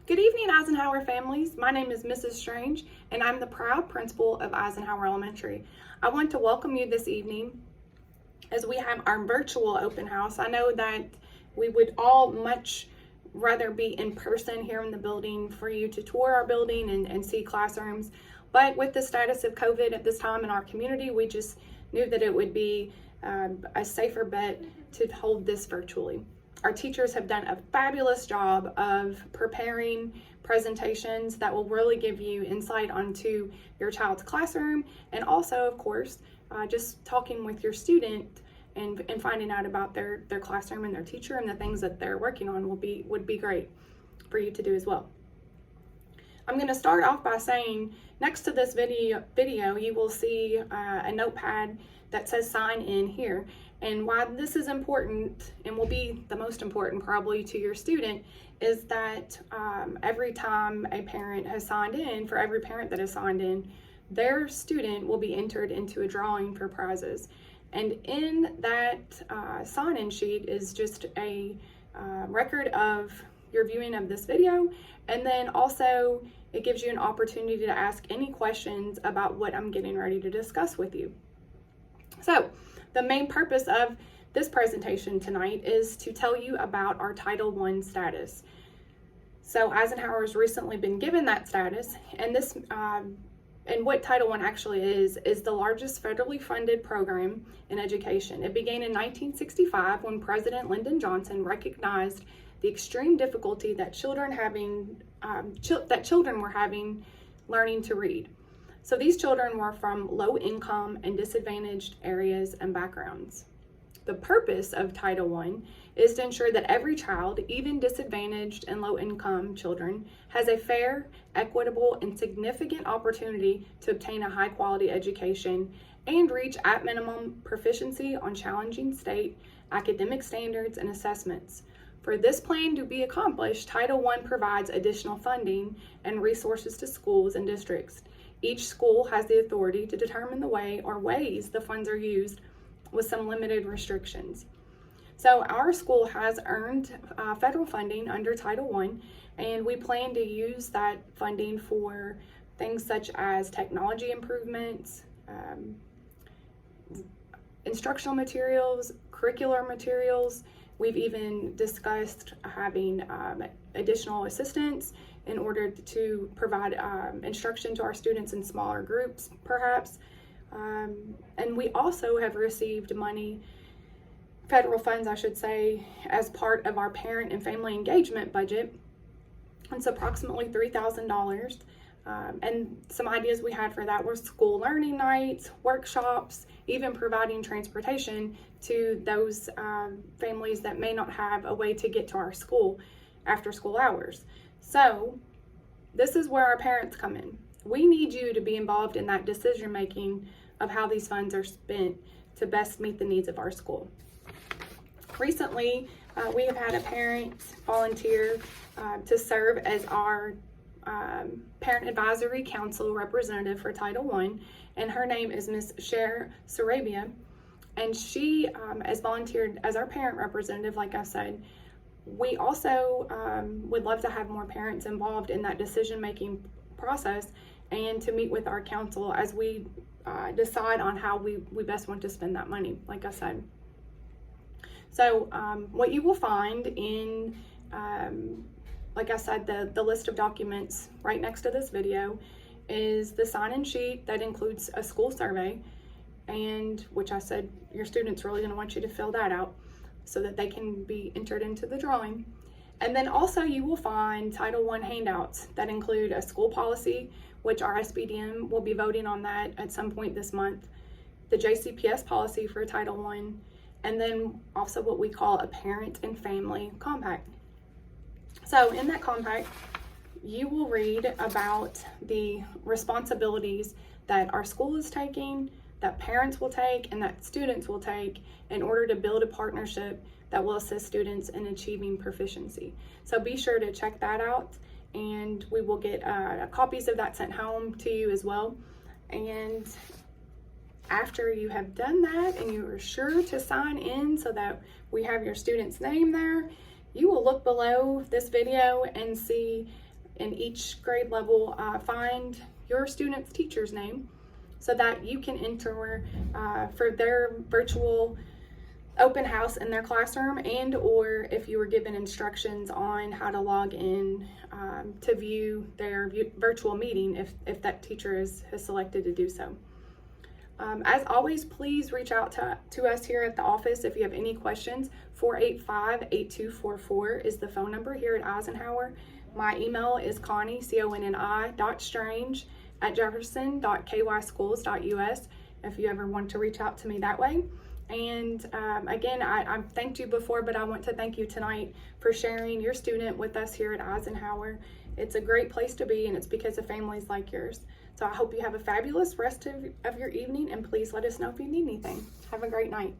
Good evening, Eisenhower families. My name is Mrs. Strange, and I'm the proud principal of Eisenhower Elementary. I want to welcome you this evening as we have our virtual open house. I know that we would all much rather be in person here in the building for you to tour our building and see classrooms. But with the status of COVID at this time in our community, we just knew that it would be a safer bet to hold this virtually. Our teachers have done a fabulous job of preparing presentations that will really give you insight onto your child's classroom, and also, of course, just talking with your student and finding out about their classroom and their teacher and the things that they're working on would be great for you to do as well. I'm going to start off by saying next to this video you will see a notepad that says sign in here. And why this is important and will be the most important probably to your student is that every time a parent has signed in, for every parent that has signed in, their student will be entered into a drawing for prizes. And in that sign-in sheet is just a record of your viewing of this video, and then also it gives you an opportunity to ask any questions about what I'm getting ready to discuss with you. So, the main purpose of this presentation tonight is to tell you about our Title I status. So Eisenhower has recently been given that status, and this and what Title I actually is the largest federally funded program in education. It began in 1965 when President Lyndon Johnson recognized the extreme difficulty that children were having learning to read. So these children were from low income and disadvantaged areas and backgrounds. The purpose of Title I is to ensure that every child, even disadvantaged and low income children, has a fair, equitable, and significant opportunity to obtain a high quality education and reach at minimum proficiency on challenging state academic standards and assessments. For this plan to be accomplished, Title I provides additional funding and resources to schools and districts. Each school has the authority to determine the way or ways the funds are used with some limited restrictions. So our school has earned federal funding under Title I, and we plan to use that funding for things such as technology improvements, instructional materials, curricular materials. We've even discussed having additional assistants in order to provide instruction to our students in smaller groups, perhaps. And we also have received money, federal funds, I should say, as part of our parent and family engagement budget. It's approximately $3,000. And some ideas we had for that were school learning nights, workshops, even providing transportation to those families that may not have a way to get to our school after school hours. So this is where our parents come in. We need you to be involved in that decision making of how these funds are spent to best meet the needs of our school. Recently, we have had a parent volunteer to serve as our Parent Advisory Council representative for Title I, and her name is Ms. Cher Sarabia, and she has volunteered as our parent representative, like I said. We also would love to have more parents involved in that decision-making process and to meet with our council as we decide on how we best want to spend that money, like I said. So what you will find in, like I said, the list of documents right next to this video is the sign-in sheet that includes a school survey, and which I said your students really going to want you to fill that out so that they can be entered into the drawing. And then also you will find Title I handouts that include a school policy, which our SBDM will be voting on that at some point this month, the JCPS policy for Title I, and then also what we call a parent and family compact. So in that compact, you will read about the responsibilities that our school is taking, that parents will take, and that students will take in order to build a partnership that will assist students in achieving proficiency. So be sure to check that out, and we will get copies of that sent home to you as well. And after you have done that and you are sure to sign in so that we have your student's name there, you will look below this video and see in each grade level, find your student's teacher's name so that you can enter for their virtual open house in their classroom, and or if you were given instructions on how to log in to view their virtual meeting if that teacher has selected to do so. As always, please reach out to us here at the office if you have any questions. 485-8244 is the phone number here at Eisenhower. My email is Connie, conni.strange@jefferson.kyschools.us if you ever want to reach out to me that way. And again, I thanked you before, but I want to thank you tonight for sharing your student with us here at Eisenhower. It's a great place to be, and it's because of families like yours. So I hope you have a fabulous rest of your evening, and please let us know if you need anything. Have a great night.